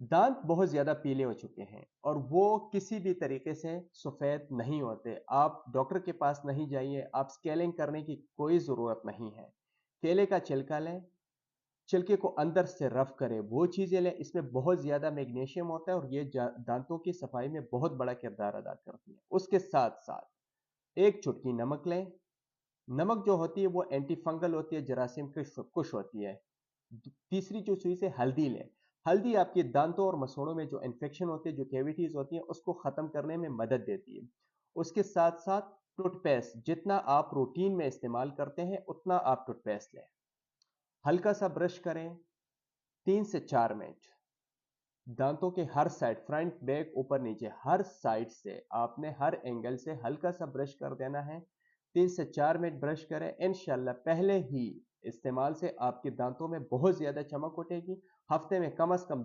दांत बहुत ज्यादा पीले हो चुके हैं और वो किसी भी तरीके से सफेद नहीं होते। आप डॉक्टर के पास नहीं जाइए, आप स्केलिंग करने की कोई जरूरत नहीं है। केले का छिलका लें, छिलके को अंदर से रफ करें, वो चीजें लें। इसमें बहुत ज्यादा मैग्नीशियम होता है और ये दांतों की सफाई में बहुत बड़ा किरदार अदा करती है। उसके साथ साथ एक चुटकी नमक लें। नमक जो होती है वो एंटी फंगल होती है, जरासीम की कुश होती है। तीसरी जो चीज है, हल्दी लें। हल्दी आपके दांतों और मसूड़ों में जो इन्फेक्शन होती है, जो कैविटीज होती है, उसको खत्म करने में मदद देती है। उसके साथ साथ टूथपेस्ट, जितना आप रूटीन में इस्तेमाल करते हैं उतना आप टूथपेस्ट लें। हल्का सा ब्रश करें 3 से 4 मिनट। दांतों के हर साइड, फ्रंट बैक ऊपर नीचे, हर साइड से आपने हर एंगल से हल्का सा ब्रश कर देना है। 3 से 4 मिनट ब्रश करें। इंशाल्लाह पहले ही इस्तेमाल से आपके दांतों में बहुत ज्यादा चमक उठेगी। हफ्ते में कम से कम